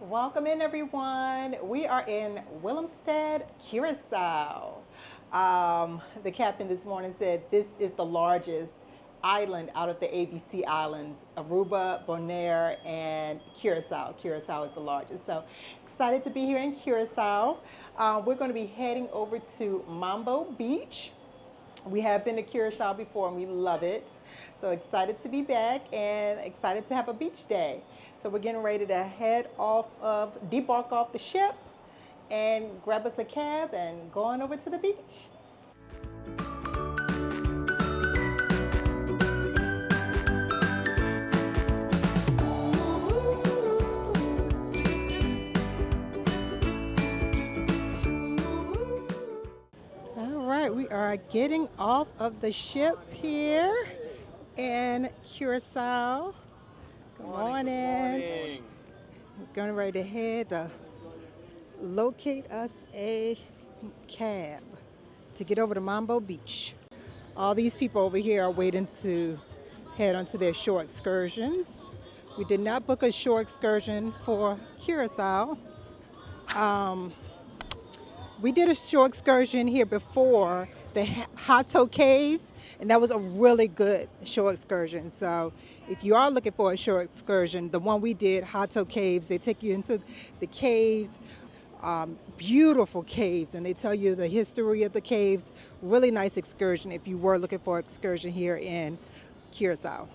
Welcome in, everyone. We are in Willemstad, Curacao. The captain this morning said this is the largest island out of the ABC islands: Aruba, Bonaire, and Curacao. Curacao is the largest. So excited to be here in Curacao. We're going to be heading over to Mambo Beach. We have been to Curacao before and we love it. So excited to be back and excited to have a beach day. So we're getting ready to debark off the ship and grab us a cab and go on over to the beach. All right, we are getting off of the ship here in Curacao. Good morning. We're going ready to head to locate us a cab to get over to Mambo Beach. All these people over here are waiting to head onto their shore excursions. We did not book a shore excursion for Curacao. We did a shore excursion here before, the Hato Caves, and that was a really good shore excursion. So if you are looking for a shore excursion, the one we did, Hato Caves, they take you into the caves, beautiful caves, and they tell you the history of the caves. Really nice excursion if you were looking for an excursion here in Curacao.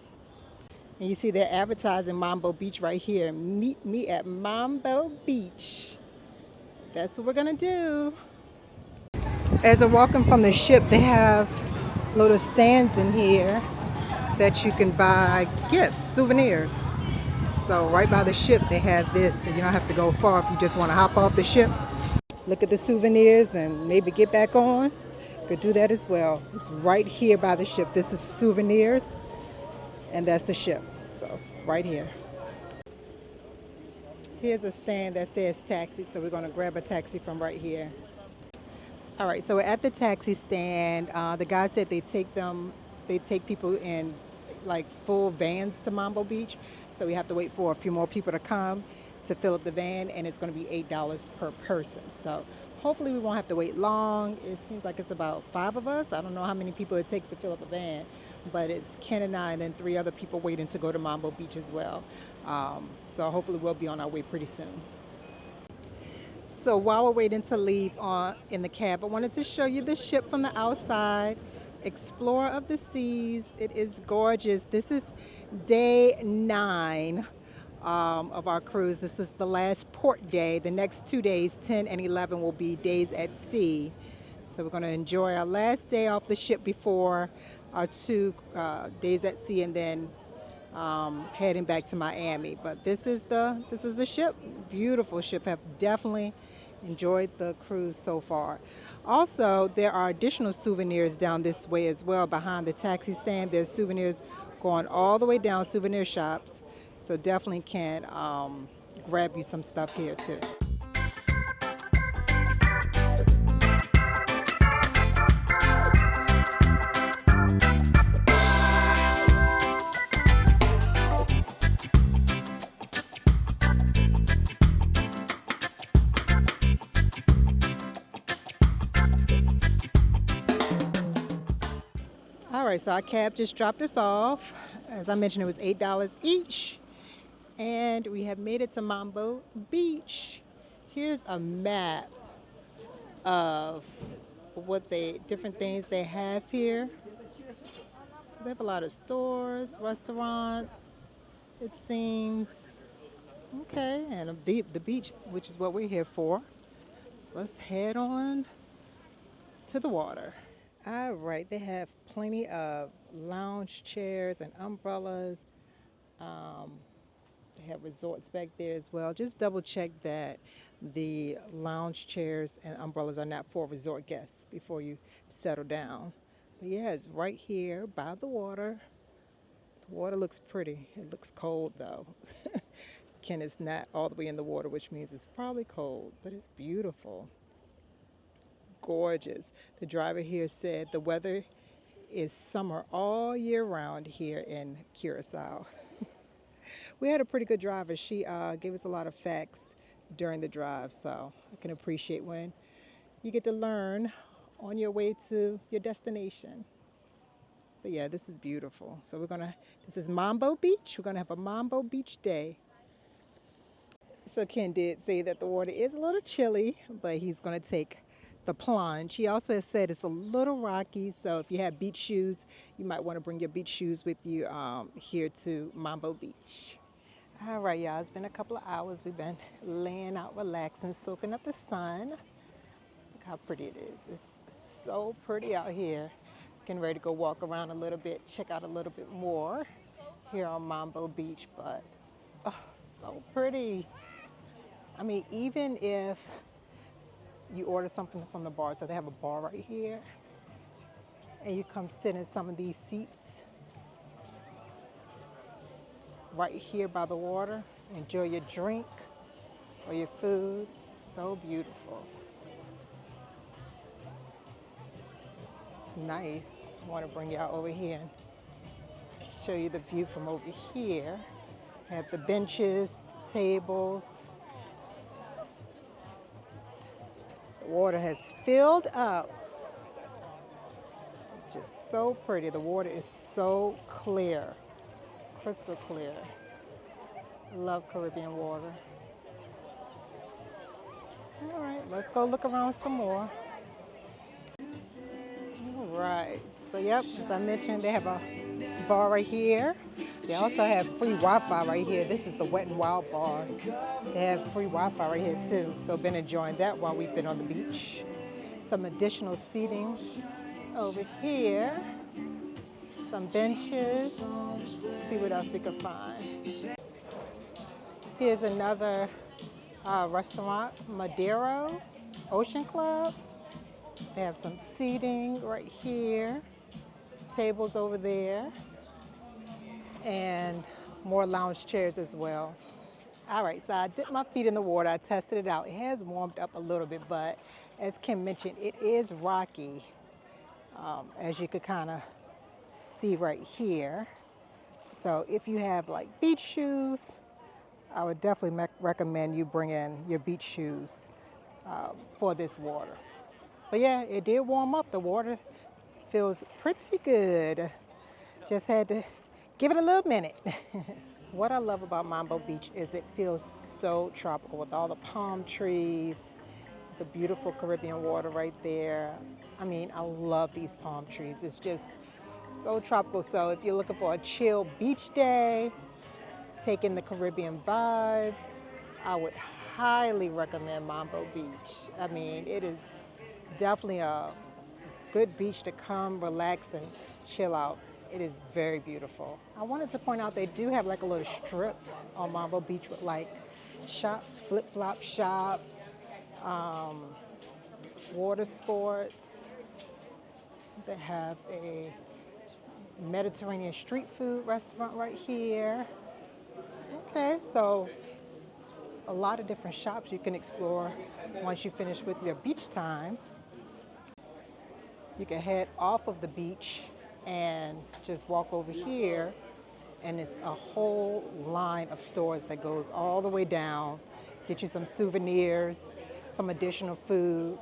And you see they're advertising Mambo Beach right here. Meet me at Mambo Beach. That's what we're gonna do. As we're walking from the ship, they have little stands in here that you can buy gifts, souvenirs. So right by the ship, they have this, so you don't have to go far if you just want to hop off the ship, look at the souvenirs, and maybe get back on. You could do that as well. It's right here by the ship. This is souvenirs, and that's the ship. So right here. Here's a stand that says taxi, so we're going to grab a taxi from right here. All right, so we're at the taxi stand. The guy said they take people in like full vans to Mambo Beach. So we have to wait for a few more people to come to fill up the van, and it's going to be $8 per person. So hopefully we won't have to wait long. It seems like it's about 5 of us. I don't know how many people it takes to fill up a van, but it's Ken and I and then 3 other people waiting to go to Mambo Beach as well. So hopefully we'll be on our way pretty soon. So while we're waiting to leave in the cab, I wanted to show you the ship from the outside. Explorer of the Seas. It is gorgeous. This is day 9 of our cruise. This is the last port day. The next 2 days, 10 and 11, will be days at sea. So we're going to enjoy our last day off the ship before our 2 days at sea, and then heading back to Miami. But this is the ship. Beautiful ship. Have definitely enjoyed the cruise so far. Also, there are additional souvenirs down this way as well. Behind the taxi stand, there's souvenirs going all the way down, souvenir shops. So definitely can grab you some stuff here too. All right, so our cab just dropped us off. As I mentioned, it was $8 each. And we have made it to Mambo Beach. Here's a map of different things they have here. So they have a lot of stores, restaurants, it seems. Okay, and the beach, which is what we're here for. So let's head on to the water. All right, they have plenty of lounge chairs and umbrellas. They have resorts back there as well. Just double check that the lounge chairs and umbrellas are not for resort guests before you settle down. But yeah, it's right here by the water. The water looks pretty. It looks cold though. Ken is not all the way in the water, which means it's probably cold, but it's beautiful. Gorgeous. The driver here said the weather is summer all year round here in Curacao. We had a pretty good driver. She gave us a lot of facts during the drive, so I can appreciate when you get to learn on your way to your destination. But yeah, this is beautiful. So this is Mambo Beach. We're gonna have a Mambo Beach day. So Ken did say that the water is a little chilly, but he's gonna take the plunge. He also said it's a little rocky, so if you have beach shoes, you might want to bring your beach shoes with you here to Mambo Beach. All right, y'all, it's been a couple of hours. We've been laying out, relaxing, soaking up the sun. Look how pretty it is. It's so pretty out here. Getting ready to go walk around a little bit, check out a little bit more here on Mambo Beach, but oh, so pretty. I mean, even if you order something from the bar, so they have a bar right here, and you come sit in some of these seats right here by the water, enjoy your drink or your food. So beautiful. It's nice. I want to bring y'all over here and show you the view from over here. Have the benches, tables. The water has filled up. Just so pretty. The water is so clear, crystal clear. Love Caribbean water. All right, let's go look around some more. All right, so yep, as I mentioned, they have a bar right here. They also have free Wi-Fi right here. This is the Wet and Wild bar. They have free Wi-Fi right here too. So been enjoying that while we've been on the beach. Some additional seating over here. Some benches. See what else we can find. Here's another restaurant, Madero Ocean Club. They have some seating right here, tables over there, and more lounge chairs as well. All right, so I dipped my feet in the water. I tested it out. It has warmed up a little bit, but as Kim mentioned, it is rocky, as you could kind of see right here. So if you have like beach shoes, I would definitely recommend you bring in your beach shoes for this water. But yeah, it did warm up. The water feels pretty good. Just had to give it a little minute. What I love about Mambo Beach is it feels so tropical with all the palm trees, the beautiful Caribbean water right there. I mean, I love these palm trees. It's just so tropical. So if you're looking for a chill beach day, take in the Caribbean vibes, I would highly recommend Mambo Beach. I mean, it is definitely a good beach to come, relax, and chill out. It is very beautiful. I wanted to point out they do have like a little strip on Mambo Beach with like shops, flip-flop shops, water sports. They have a Mediterranean street food restaurant right here. Okay, so a lot of different shops you can explore once you finish with your beach time. You can head off of the beach and just walk over here, and it's a whole line of stores that goes all the way down. Get you some souvenirs, some additional food.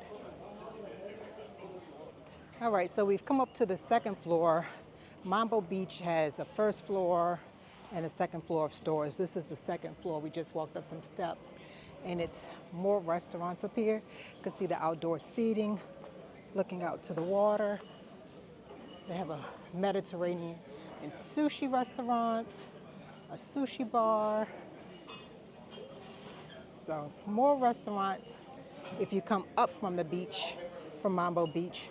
All right, so we've come up to the second floor. Mambo Beach has a first floor and a second floor of stores. This is the second floor. We just walked up some steps, and it's more restaurants up here. You can see the outdoor seating, looking out to the water. They have a Mediterranean and sushi restaurant, a sushi bar. So more restaurants if you come up from the beach, from Mambo Beach.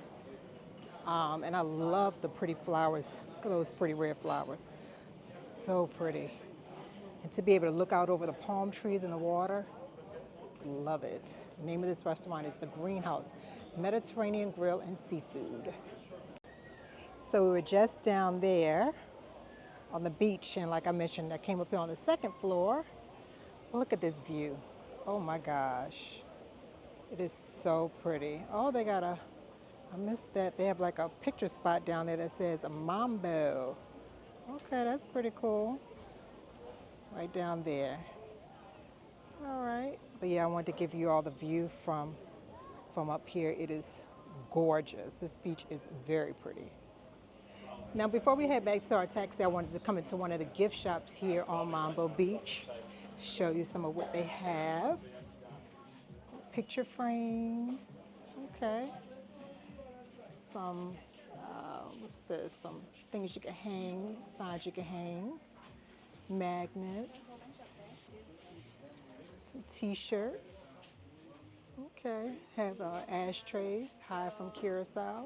And I love the pretty flowers. Look at those pretty red flowers. So pretty. And to be able to look out over the palm trees and the water, love it. The name of this restaurant is The Greenhouse, Mediterranean Grill and Seafood. So we were just down there on the beach, and like I mentioned, I came up here on the second floor. Look at this view. Oh my gosh. It is so pretty. Oh, they got I missed that. They have like a picture spot down there that says a Mambo. Okay, that's pretty cool. right down there. All right, but yeah, I wanted to give you all the view from up here. It is gorgeous. This beach is very pretty. Now, before we head back to our taxi, I wanted to come into one of the gift shops here on Mambo Beach, show you some of what they have. Picture frames, okay. Some, what's this? Some things you can hang, signs you can hang, magnets, some t-shirts. Okay, have ashtrays, High from Curaçao,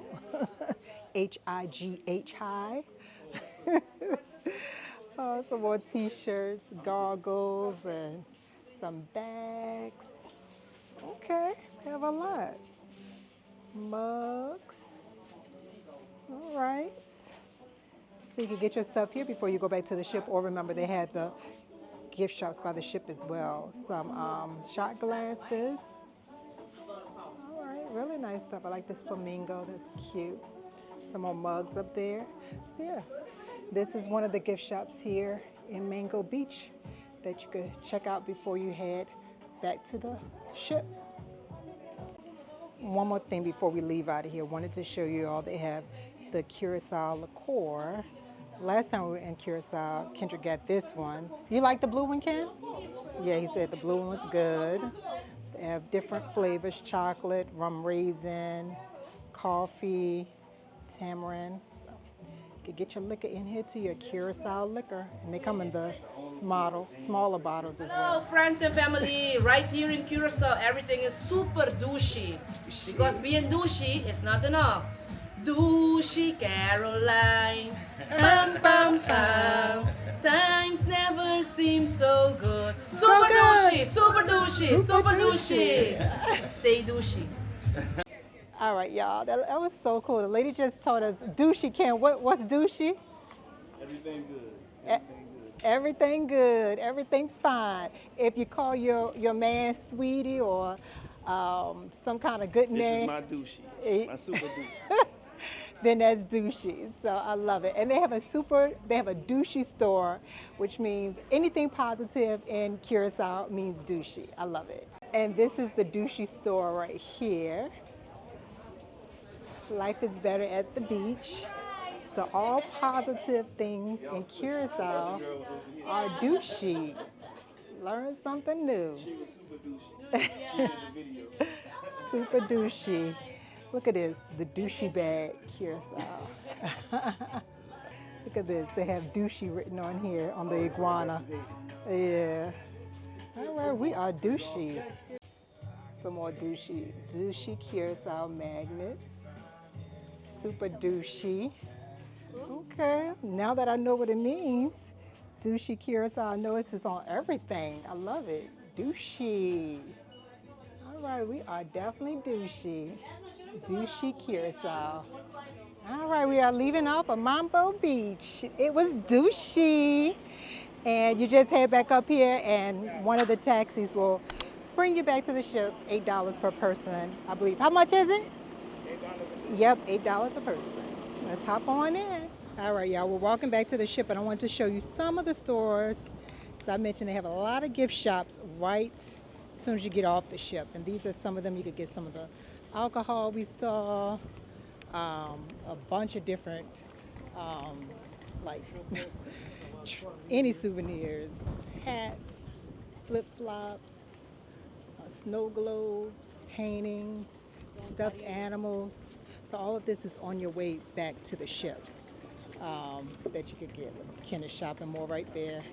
H-I-G-H high. Some more t-shirts, goggles, and some bags. Okay, have a lot. Mugs. All right. So you can get your stuff here before you go back to the ship, or remember they had the gift shops by the ship as well. Some shot glasses. All right, really nice stuff. I like this flamingo, that's cute. Some more mugs up there. So yeah, this is one of the gift shops here in Mambo Beach that you could check out before you head back to the ship. One more thing before we leave out of here, wanted to show you all they have the Curaçao liqueur. Last time we were in Curaçao, Kendrick got this one. You like the blue one, Ken? Yeah, he said the blue one was good. They have different flavors: chocolate, rum raisin, coffee, tamarind. So you can get your liquor in here to your Curaçao liquor, and they come in the smaller bottles as well. Hello, friends and family. Right here in Curacao, everything is super douchey. Because being douchey is not enough. Douchey Caroline. Pam pam pam. Times never seem so good. Super douchey, super douchey, super douchey. Stay douchey. All right, y'all. That was so cool. The lady just told us douchey. Ken, what's douchey? Everything good. Everything good, everything fine. If you call your man sweetie or some kind of good This name, is my douchey, my super douchey. then that's douchey. So I love it. And they have a douchey store, which means anything positive in Curaçao means douchey. I love it. And this is the douchey store right here. Life is better at the beach. So all positive things in Curaçao are douchey. Learn something new. She was super douchey. She did the video. Super douchey. Look at this, the douchey bag, Curaçao. Look at this, they have douchey written on here on the iguana. Yeah. All right, we are douchey. Some more douchey Curaçao magnets. Super douchey. Okay, now that I know what it means, douchey Curaçao, I know it's on everything. I love it. Douchey. All right, we are definitely douchey. Douchey Curaçao. All right, we are leaving off of Mambo Beach. It was douchey. And you just head back up here and one of the taxis will bring you back to the ship, $8 per person, I believe. How much is it? $8. Yep, $8 a person. Let's hop on in. All right, y'all, we're walking back to the ship, and I want to show you some of the stores. As I mentioned, they have a lot of gift shops right as soon as you get off the ship. And these are some of them. You could get some of the alcohol we saw, a bunch of different, like any souvenirs, hats, flip-flops, snow globes, paintings, stuffed animals. So all of this is on your way back to the ship that you could get. Ken is shopping more right there.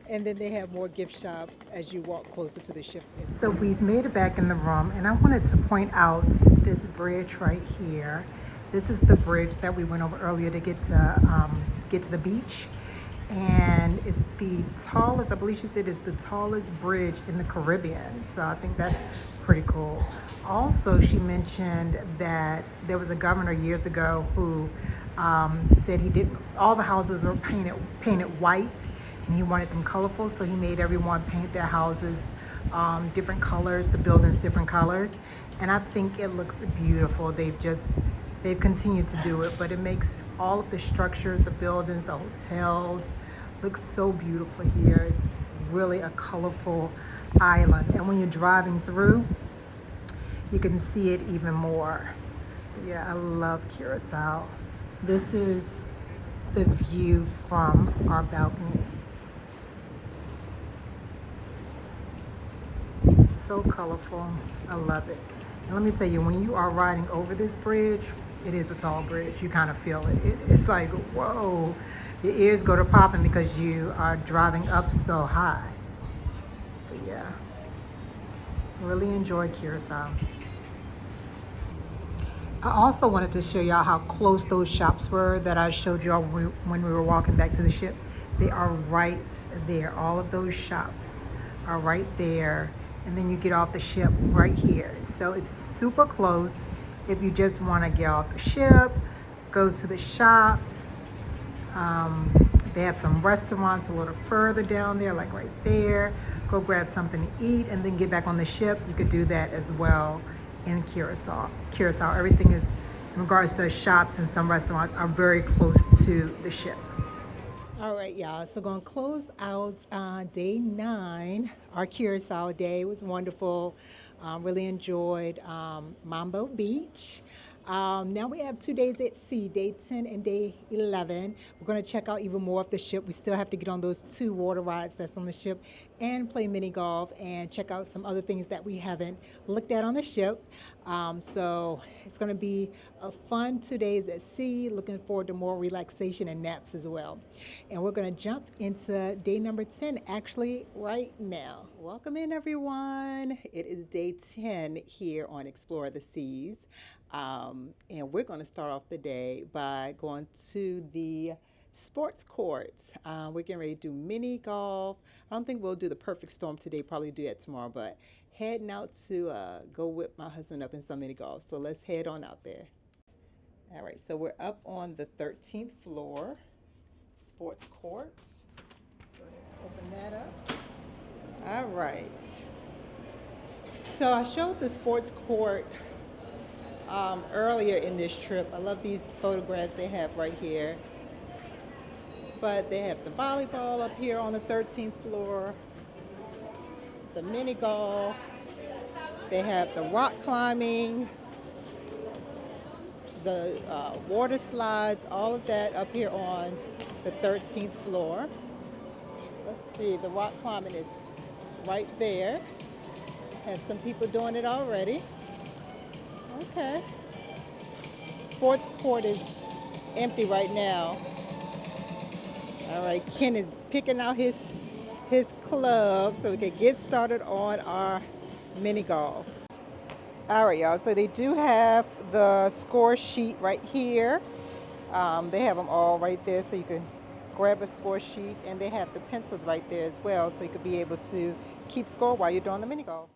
And then they have more gift shops as you walk closer to the ship. So we've made it back in the room, and I wanted to point out this bridge right here. This is the bridge that we went over earlier to get to the beach. And it's the tallest, I believe she said it's the tallest bridge in the Caribbean. So I think that's pretty cool. Also, she mentioned that there was a governor years ago who said all the houses were painted white, and he wanted them colorful, so he made everyone paint their houses different colors, the buildings different colors. And I think it looks beautiful. They've continued to do it, but it makes all of the structures, the buildings, the hotels, Looks so beautiful here. It's really a colorful island. And when you're driving through, you can see it even more. Yeah, I love Curacao. This is the view from our balcony. So colorful. I love it. And let me tell you, when you are riding over this bridge, it is a tall bridge. You kind of feel it. It's like, whoa. Your ears go to popping because you are driving up so high. But yeah, really enjoy Curacao. I also wanted to show y'all how close those shops were that I showed y'all when we were walking back to the ship. They are right there. All of those shops are right there. And then you get off the ship right here. So it's super close if you just want to get off the ship, go to the shops. They have some restaurants a little further down there, like right there. Go grab something to eat and then get back on the ship. You could do that as well in Curacao. Everything is, in regards to shops and some restaurants, are very close to the ship. All right, y'all. So going to close out day 9. Our Curacao day was wonderful. Really enjoyed Mambo Beach. Now we have 2 days at sea, day 10 and day 11. We're going to check out even more of the ship. We still have to get on those 2 water rides that's on the ship and play mini golf and check out some other things that we haven't looked at on the ship. So it's going to be a fun 2 days at sea. Looking forward to more relaxation and naps as well. And we're going to jump into day number 10 actually right now. Welcome in, everyone. It is day 10 here on Explore the Seas. And we're going to start off the day by going to the sports courts. We're getting ready to do mini golf. I don't think we'll do the perfect storm today, probably do that tomorrow, but heading out to go whip my husband up in some mini golf. So let's head on out there. All right, so we're up on the 13th floor, sports courts. Go ahead and open that up. All right. So I showed the sports court earlier in this trip. I love these photographs they have right here. But they have the volleyball up here on the 13th floor, the mini golf, they have the rock climbing, the water slides, all of that up here on the 13th floor. Let's see, the rock climbing is right there. Have some people doing it already. Okay. Sports court is empty right now. All right, Ken is picking out his club so we can get started on our mini golf. All right, y'all, so they do have the score sheet right here. They have them all right there, so you can grab a score sheet, and they have the pencils right there as well, so you could be able to keep score while you're doing the mini golf.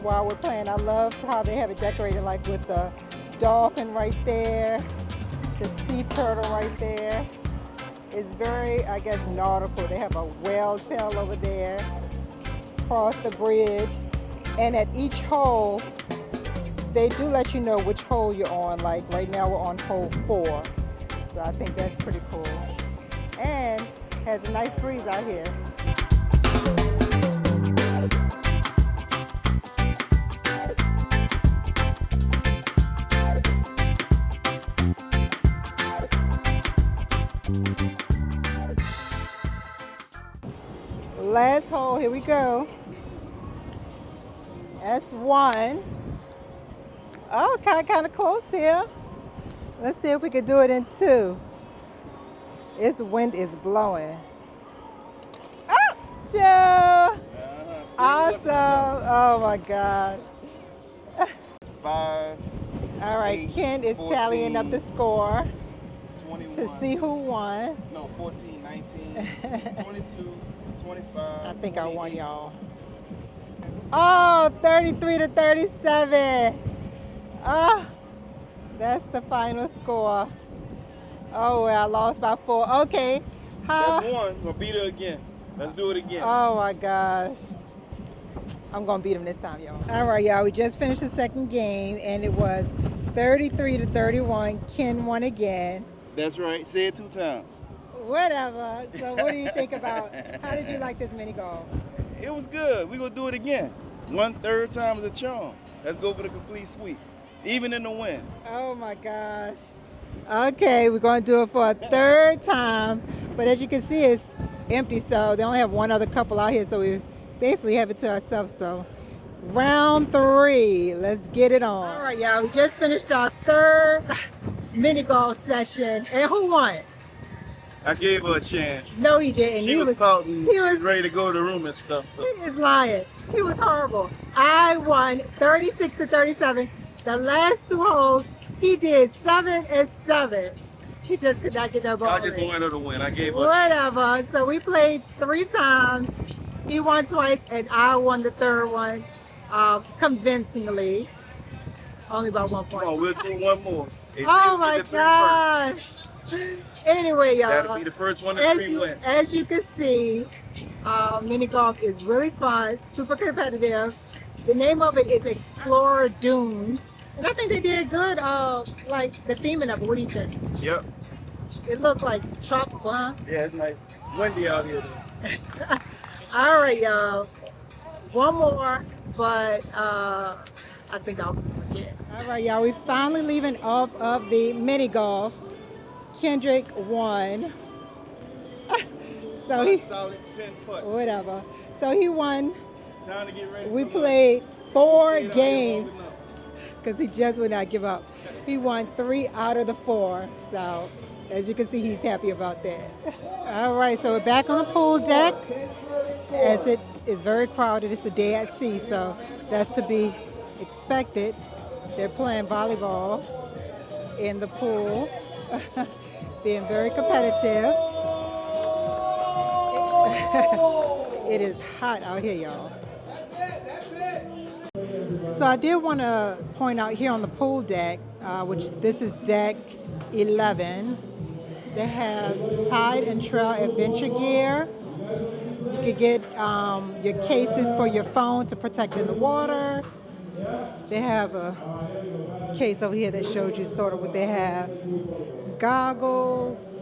While we're playing, I love how they have it decorated, like with the dolphin right there, the sea turtle right there. It's very, I guess, nautical. They have a whale tail over there across the bridge, and at each hole they do let you know which hole you're on. Like right now we're on hole 4, so I think that's pretty cool, and has a nice breeze out here. Last hole, here we go. That's 1. Oh, kind of close here. Let's see if we can do it in 2. This wind is blowing. Oh, 2. Awesome. Oh my gosh. 5. All right, 8, Ken is 14, tallying up the score 21, to see who won. No, 14, 19, 22, 25. I think I won, y'all. Oh, 33 to 37. Ah, that's the final score. Oh, well, I lost by 4. Okay. That's How? one. We'll beat her again. Let's do it again. Oh my gosh. I'm gonna beat him this time, y'all. All right, y'all. We just finished the second game, and it was 33 to 31. Ken won again. That's right. Say it 2 times. Whatever. So, what do you think about? How did you like this mini golf? It was good. We're going to do it again. 1/3 time is a charm. Let's go for the complete sweep. Even in the wind. Oh my gosh. Okay, we're gonna do it for a third time, but as you can see, it's empty. So they only have one other couple out here, so we basically have it to ourselves. So round 3, let's get it on. All right, y'all. We just finished our third mini golf session, and who won? I gave her a chance. No, he didn't. He was pouting. He was ready to go to the room and stuff. So. He is lying. He was horrible. I won 36 to 37. The last 2 holes, he did 7 and 7. He just could not get that ball. I just in. wanted her to win. I gave her. Whatever. So we played 3 times. He won twice, and I won the third one convincingly. Only by 1 point. Come on, we'll do one more. Oh my gosh. Anyway, y'all. That'll be the first one to 3 win. As you can see, mini golf is really fun, super competitive. The name of it is Explorer Dunes. And I think they did good, like the theming of it. What do you think? Yep. It looked like tropical, huh? Yeah, it's nice. Windy out here though. All right, y'all. One more, but I think I'll forget. All right, y'all. We finally leaving off of the mini golf. Kendrick won. So he solid 10 putts. whatever. So he won. Time to get ready. We played 4 games because he just would not give up. He won 3 out of the 4. So as you can see, he's happy about that. All right, so we're back on the pool deck. As it is very crowded, it's a day at sea, so that's to be expected. They're playing volleyball in the pool. Being very competitive. It is hot out here, y'all. So I did want to point out here on the pool deck, which this is deck 11. They have Tide and Trail adventure gear. You could get your cases for your phone to protect in the water. They have a case over here that shows you sort of what they have. Goggles,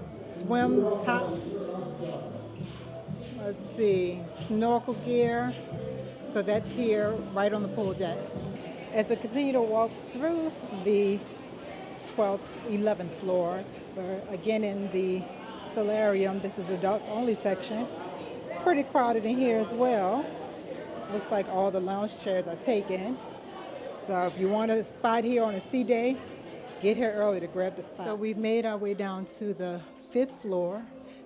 swim tops, let's see, snorkel gear. So that's here right on the pool deck. As we continue to walk through the 12th, 11th floor, we're again in the solarium. This is adults only section. Pretty crowded in here as well. Looks like all the lounge chairs are taken. So if you want a spot here on a sea day, get here early to grab the spot. So we've made our way down to the 5th floor.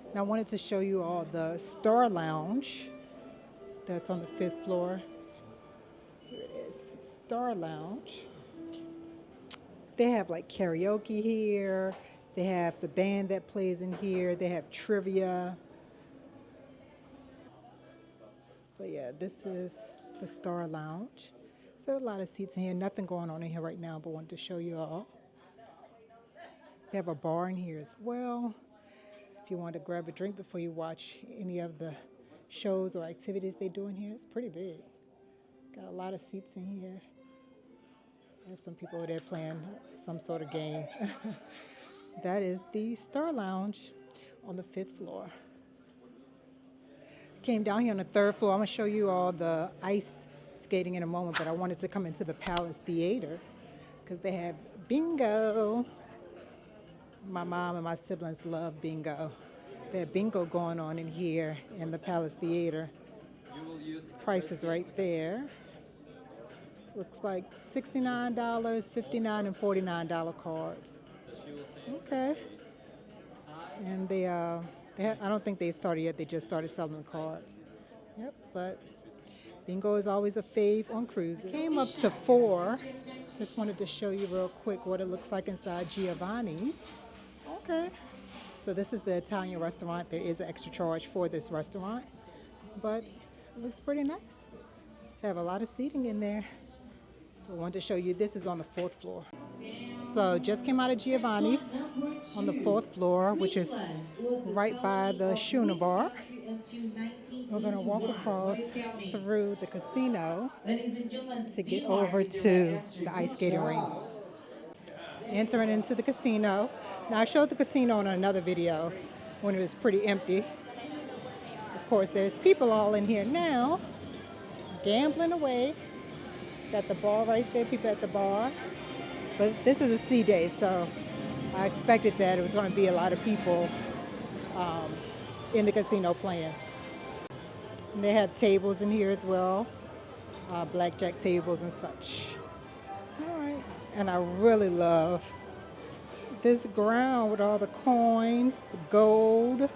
And I wanted to show you all the Star Lounge that's on the 5th floor. Here it is, Star Lounge. They have like karaoke here. They have the band that plays in here. They have trivia. But yeah, this is the Star Lounge. So a lot of seats in here. Nothing going on in here right now, but wanted to show you all. They have a bar in here as well. If you want to grab a drink before you watch any of the shows or activities they do in here, it's pretty big. Got a lot of seats in here. I have some people over there playing some sort of game. That is the Star Lounge on the 5th floor. Came down here on the 3rd floor. I'm going to show you all the ice skating in a moment, but I wanted to come into the Palace Theater because they have bingo. My mom and my siblings love bingo. They have bingo going on in here in the Palace Theater. Prices right there. Looks like $69, $59, and $49 cards. Okay. And I don't think they started yet. They just started selling the cards. Yep, but bingo is always a fave on cruises. Came up to 4. Just wanted to show you real quick what it looks like inside Giovanni's. Okay. So this is the Italian restaurant. There is an extra charge for this restaurant, but It looks pretty nice. They have a lot of seating in there. So I wanted to show you, this is on the 4th floor. So just came out of Giovanni's on the 4th floor, which is right by the Schooner Bar. We're going to walk across through the casino to get over to the ice skating rink. Entering into the casino. Now I showed the casino in another video when it was pretty empty. Of course, there's people all in here now, gambling away. Got the bar right there, people at the bar. But this is a sea day, so I expected that it was going to be a lot of people in the casino playing. And they have tables in here as well, blackjack tables and such. All right, and I really love this ground with all the coins, the gold. It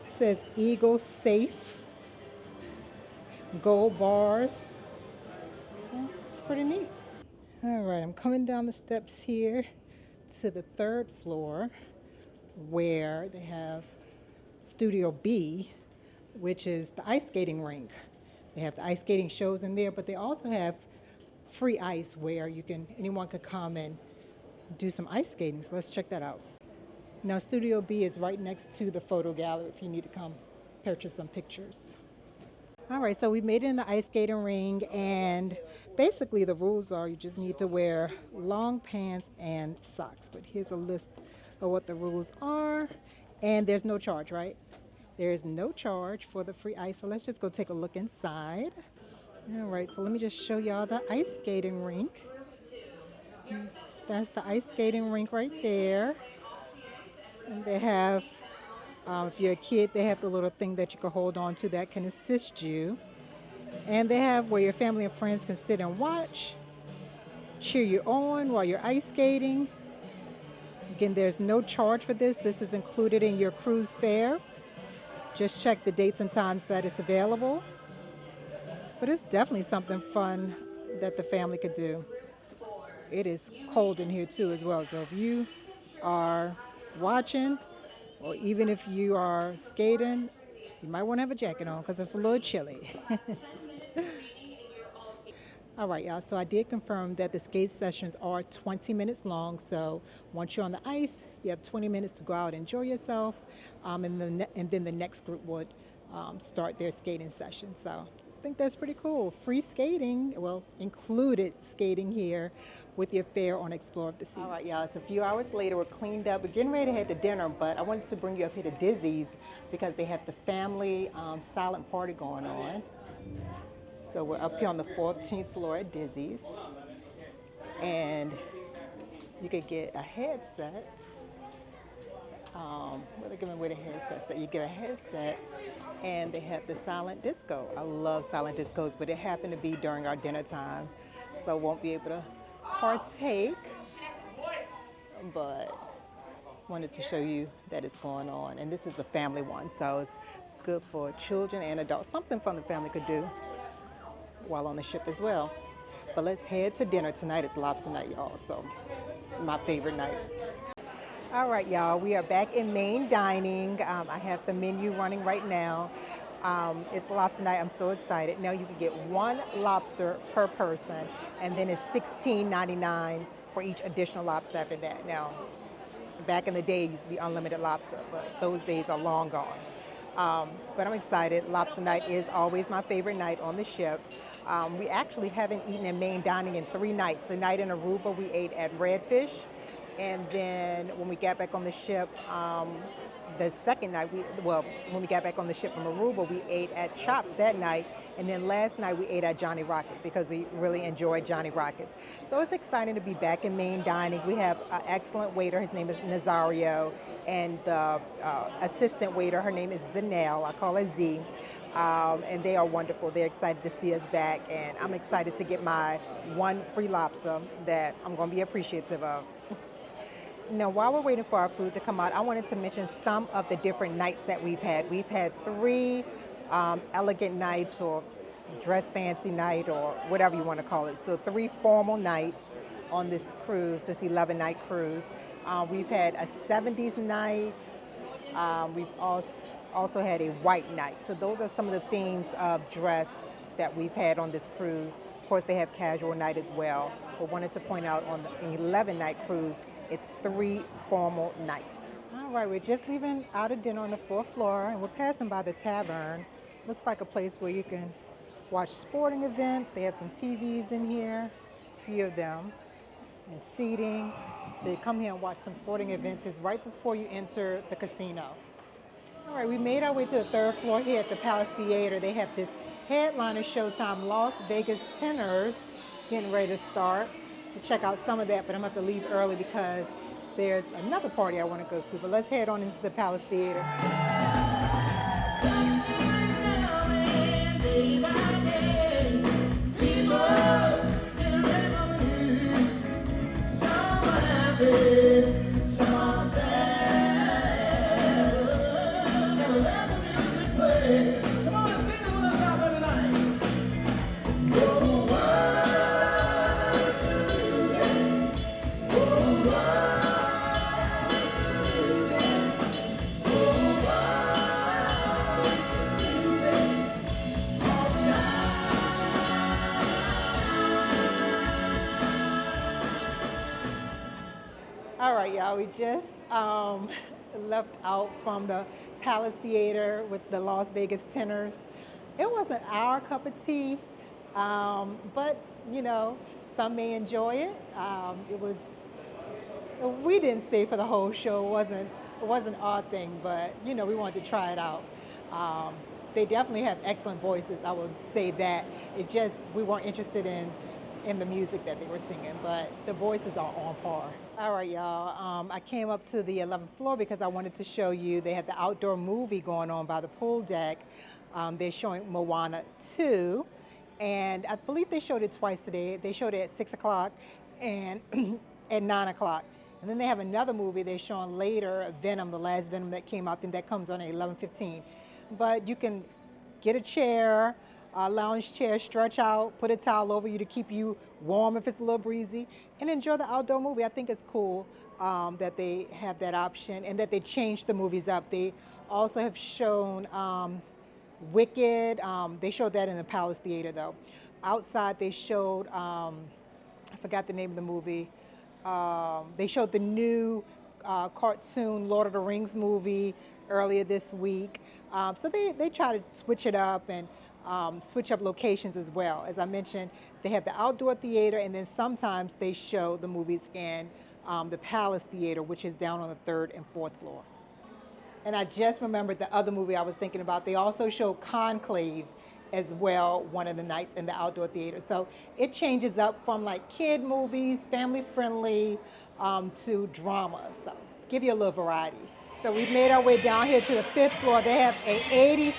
says Eagle Safe, gold bars. Yeah, it's pretty neat. All right, I'm coming down the steps here to the 3rd floor where they have Studio B, which is the ice skating rink. They have the ice skating shows in there, but they also have free ice where anyone could come and do some ice skating. So let's check that out. Now Studio B is right next to the photo gallery if you need to come purchase some pictures. All right, so we made it in the ice skating ring, and basically the rules are you just need to wear long pants and socks. But here's a list of what the rules are, and there's no charge, right? There's no charge for the free ice, so let's just go take a look inside. All right, so let me just show y'all the ice skating rink. That's the ice skating rink right there. And they have, if you're a kid, they have the little thing that you can hold on to that can assist you. And they have where your family and friends can sit and watch, cheer you on while you're ice skating. Again, there's no charge for this. This is included in your cruise fare. Just check the dates and times that it's available. But it's definitely something fun that the family could do. It is cold in here too as well. So if you are watching, or even if you are skating, you might want to have a jacket on because it's a little chilly. All right, y'all, so I did confirm that the skate sessions are 20 minutes long. So once you're on the ice, you have 20 minutes to go out and enjoy yourself. And then the next group would start their skating session. So I think that's pretty cool. Free skating, well, included skating here with your fare on Explore of the Seas. All right, y'all, it's a few hours later. We're cleaned up. We're getting ready to head to dinner, but I wanted to bring you up here to Dizzy's because they have the family silent party going on. So we're up here on the 14th floor at Dizzy's, and you could get a headset. What are they giving away the headset? So you get a headset, and they have the silent disco. I love silent discos, but it happened to be during our dinner time, so won't be able to partake. But wanted to show you that it's going on, and this is the family one, so it's good for children and adults. Something fun the family could do while on the ship as well. But let's head to dinner tonight. It's lobster night, y'all, so my favorite night. All right, y'all, we are back in main dining. I have the menu running right now. It's lobster night. I'm so excited. Now you can get 1 lobster per person, and then it's $16.99 for each additional lobster after that. Now, back in the day, it used to be unlimited lobster, but those days are long gone. But I'm excited. Lobster night is always my favorite night on the ship. We actually haven't eaten in main dining in 3 nights. The night in Aruba, we ate at Redfish. And then when we got back on the ship, the second night, when we got back on the ship from Aruba, we ate at Chops that night. And then last night we ate at Johnny Rockets because we really enjoyed Johnny Rockets. So it's exciting to be back in main dining. We have an excellent waiter. His name is Nazario. And the assistant waiter, her name is Zanelle. I call her Z. And they are wonderful. They're excited to see us back. And I'm excited to get my 1 free lobster that I'm going to be appreciative of. Now, while we're waiting for our food to come out, I wanted to mention some of the different nights that we've had. We've had 3 elegant nights, or dress fancy night, or whatever you want to call it. So 3 formal nights on this cruise, this 11-night cruise. We've had a 70s night. We've also had a white night. So those are some of the themes of dress that we've had on this cruise. Of course, they have casual night as well. But wanted to point out on the 11-night cruise, it's 3 formal nights. All right, we're just leaving out of dinner on the 4th floor, and we're passing by the tavern. Looks like a place where you can watch sporting events. They have some TVs in here, a few of them, and seating. So you come here and watch some sporting events. It's right before you enter the casino. All right, we made our way to the 3rd floor here at the Palace Theater. They have this headliner showtime, Las Vegas Tenors, getting ready to start. We'll check out some of that, but I'm going to have to leave early because there's another party I want to go to. But let's head on into the Palace Theater. All right, y'all, we just left out from the Palace Theater with the Las Vegas Tenors. It wasn't our cup of tea, but, you know, some may enjoy it. We didn't stay for the whole show. It wasn't our thing, but, you know, we wanted to try it out. They definitely have excellent voices, I would say that. It just, we weren't interested in the music that they were singing, but the voices are on par. All right, y'all, I came up to the 11th floor because I wanted to show you, they have the outdoor movie going on by the pool deck. They're showing Moana 2, and I believe they showed it twice today. They showed it at 6 o'clock and at 9 o'clock. And then they have another movie they're showing later, Venom, the last Venom that came out, and that comes on at 11:15. But you can get a chair, a lounge chair, stretch out, put a towel over you to keep you warm if it's a little breezy, and enjoy the outdoor movie. I think it's cool that they have that option and that they changed the movies up. They also have shown Wicked. They showed that in the Palace Theater, though. Outside, they showed, I forgot the name of the movie. They showed the new cartoon Lord of the Rings movie earlier this week. So they try to switch it up and switch up locations as well. As I mentioned, they have the outdoor theater, and then sometimes they show the movies in the Palace Theater, which is down on the 3rd and 4th floor. And I just remembered the other movie I was thinking about. They also show Conclave as well one of the nights in the outdoor theater. So it changes up from like kid movies, family friendly, to drama. So give you a little variety. So we've made our way down here to the 5th floor. They have a 80s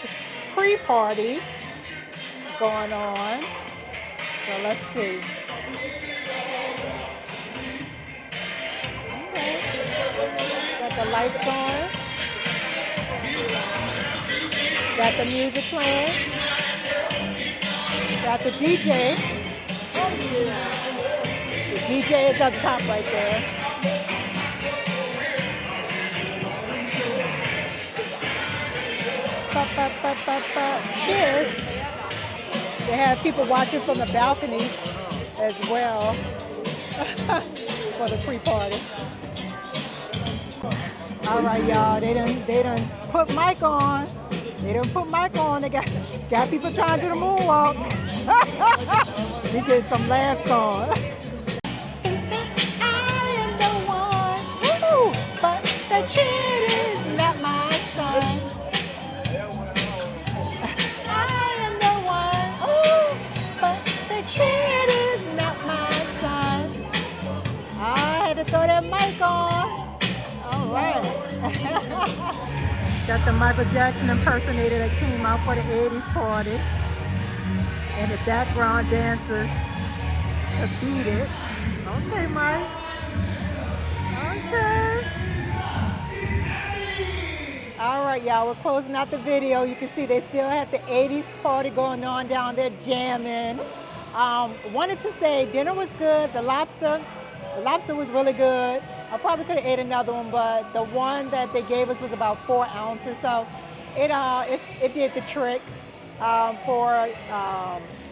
pre-party going on. So let's see. Okay. Got the lights going. Got the music playing. Got the DJ. The DJ is up top right there. Cheers. They have people watching from the balconies as well for the pre-party. All right, y'all. They done put mic on. They done put mic on. They got people trying to do the moonwalk. We get some laughs on. I am the one, woo, but the kid is not my son. I am the one, ooh, but the kid is not my son. I had to throw that mic on. All right. Got the Michael Jackson impersonator that came out for the 80s party. And the background dancers to beat it. Okay, Mike. Okay. All right, y'all, we're closing out the video. You can see they still have the 80s party going on down there jamming. Wanted to say dinner was good. The lobster was really good. I probably could have ate another one, but the one that they gave us was about 4 ounces. So It did the trick. For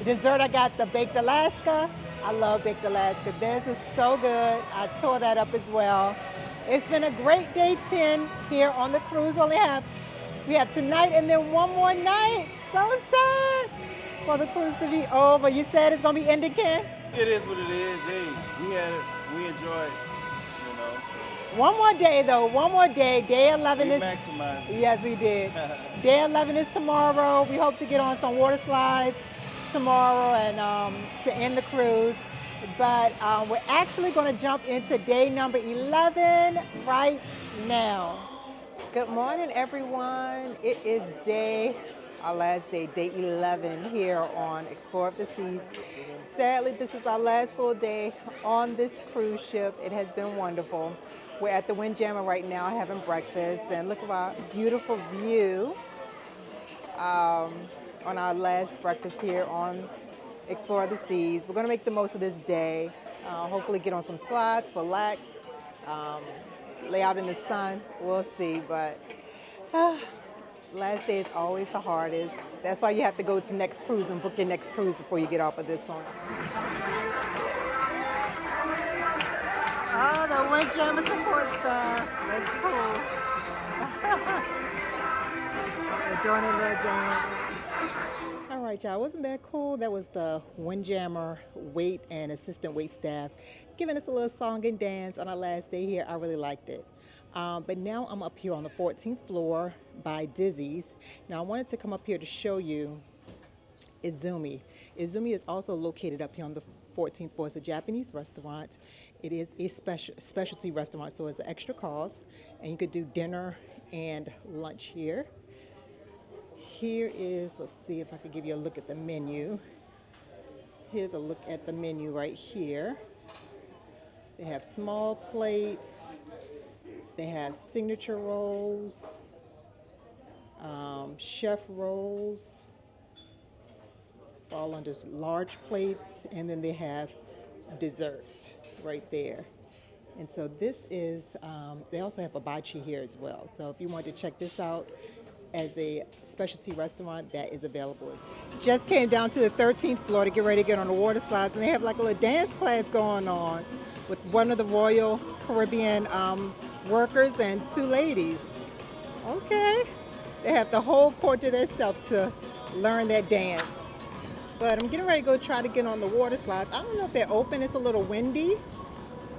dessert, I got the baked Alaska. I love baked Alaska. This is so good. I tore that up as well. It's been a great day 10 here on the cruise. We have tonight and then one more night. So sad for the cruise to be over. You said it's gonna be ending, Ken? It is what it is. Hey, we had it. We enjoyed it. You know, so One more day though. One more day. Day 11 we is. maximized it. Yes, we did. Day 11 is tomorrow. We hope to get on some water slides tomorrow and to end the cruise. But we're actually going to jump into day number 11 right now. Good morning, everyone. It is our last day, day 11 here on Explore of the Seas. Sadly, this is our last full day on this cruise ship. It has been wonderful. We're at the Windjammer right now having breakfast, and look at our beautiful view on our last breakfast here on Explore the Seas. We're going to make the most of this day, hopefully get on some slides, relax, lay out in the sun. We'll see, but last day is always the hardest. That's why you have to go to next cruise and book your next cruise before you get off of this one. Oh, the Windjammer support staff. That's cool. They're doing a little dance. All right, y'all. Wasn't that cool? That was the Windjammer wait and assistant wait staff giving us a little song and dance on our last day here. I really liked it. But now I'm up here on the 14th floor by Dizzy's. Now I wanted to come up here to show you Izumi. Izumi is also located up here on the 14th floor. It's a Japanese restaurant. It is a specialty restaurant, so it's an extra cost, and you could do dinner and lunch here. Here is, let's see if I could give you a look at the menu. Here's a look at the menu right here. They have small plates. They have signature rolls, chef rolls, fall under large plates, and then they have desserts right there. And so this is, they also have hibachi here as well. So if you want to check this out as a specialty restaurant, that is available. Just came down to the 13th floor to get ready to get on the water slides, and they have like a little dance class going on with one of the Royal Caribbean workers and two ladies. Okay. They have the whole court to themselves to learn that dance. But I'm getting ready to go try to get on the water slides. I don't know if they're open. It's a little windy.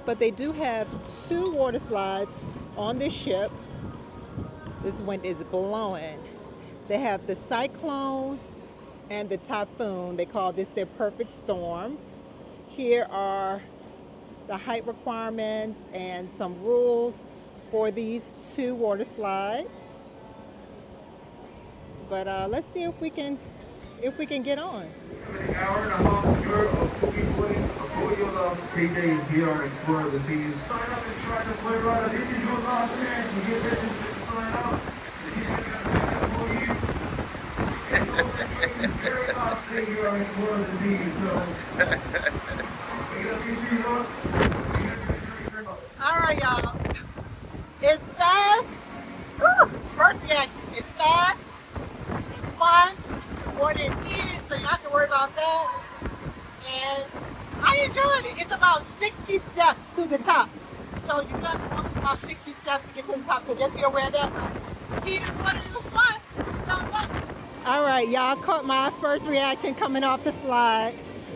But they do have two water slides on this ship. This wind is blowing. They have the cyclone and the typhoon. They call this their perfect storm. Here are the height requirements and some rules for these two water slides. But let's see if we can get on. An hour and a half tour of cookie pudding, a full 3 days here on Explore the Seas. Sign up and try to play right. This is your last chance to get ready to sign up. This is for you. It's the very last day here on Explore the Seas. So, we got a few months. All right, y'all. It's fast. Whew. First reaction, it's fast. It's fun. The water is heated, so you don't have to worry about that. And I enjoyed it. It's about 60 steps to the top. So you got to walk about 60 steps to get to the top. So just be aware of that. Heated water, it was fun. All right, y'all caught my first reaction coming off the slide.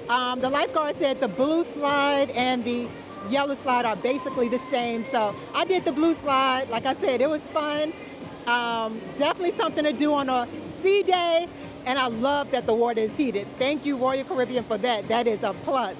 The lifeguard said the blue slide and the yellow slide are basically the same. So I did the blue slide. Like I said, it was fun. Definitely something to do on a sea day. And I love that the water is heated. Thank you, Royal Caribbean, for that. That is a plus.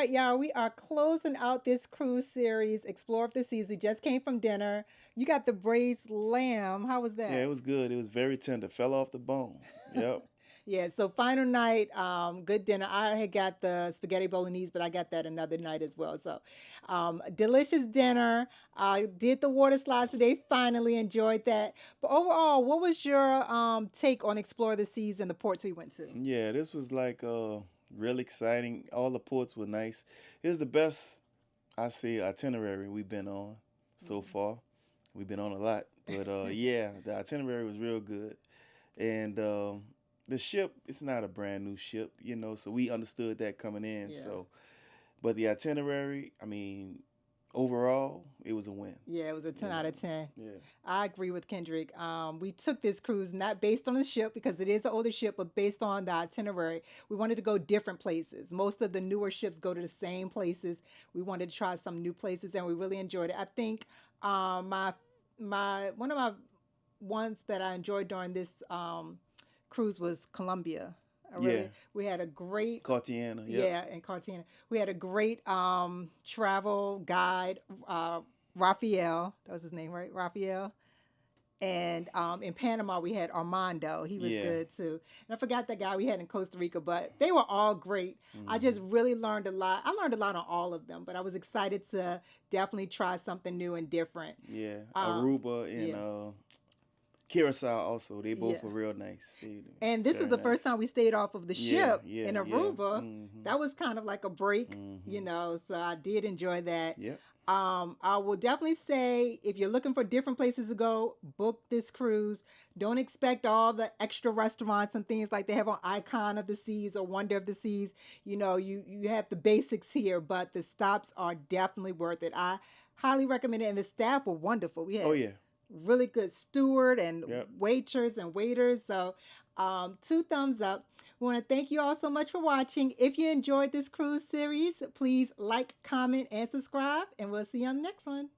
Y'all, we are closing out this cruise series, Explore of the Seas. We just came from dinner. You got the braised lamb. How was that? Yeah, it was good. It was very tender. Fell off the bone. Yep. Yeah, so final night, good dinner. I had got the spaghetti bolognese, but I got that another night as well. So, delicious dinner. I did the water slides today. Finally enjoyed that. But overall, what was your take on Explore the Seas and the ports we went to? Yeah, this was like real exciting. All the ports were nice. It was the best, I say, itinerary we've been on so far. We've been on a lot, but yeah, the itinerary was real good. And the ship, it's not a brand new ship, so we understood that coming in. Yeah. So, but the itinerary, I mean, overall, it was a win. Yeah, it was a 10 out of 10. Yeah. I agree with Kendrick. We took this cruise not based on the ship because it is an older ship, but based on the itinerary. We wanted to go different places. Most of the newer ships go to the same places. We wanted to try some new places, and we really enjoyed it. I think my one of my ones that I enjoyed during this cruise was Colombia. Yeah. We had a great Cartagena, yeah, in Cartagena. We had a great travel guide, Raphael. That was his name, right? Raphael. And in Panama, we had Armando. He was Yeah. good too. And I forgot that guy we had in Costa Rica, but they were all great. I just really learned a lot. I learned a lot on all of them, but I was excited to definitely try something new and different. Yeah. Aruba and yeah. Curacao also. They both Yeah. were real nice. And this is the first time we stayed off of the Yeah, ship yeah, in yeah. Aruba. That was kind of like a break, so I did enjoy that. Yep. I will definitely say if you're looking for different places to go, book this cruise. Don't expect all the extra restaurants and things like they have on Icon of the Seas or Wonder of the Seas. You have the basics here, but the stops are definitely worth it. I highly recommend it, and the staff were wonderful. We had Oh, yeah. really good steward and Yep. waitress and waiters. So 2 thumbs up. We want to thank you all so much for watching. If you enjoyed this cruise series, please like, comment, and subscribe. And we'll see you on the next one.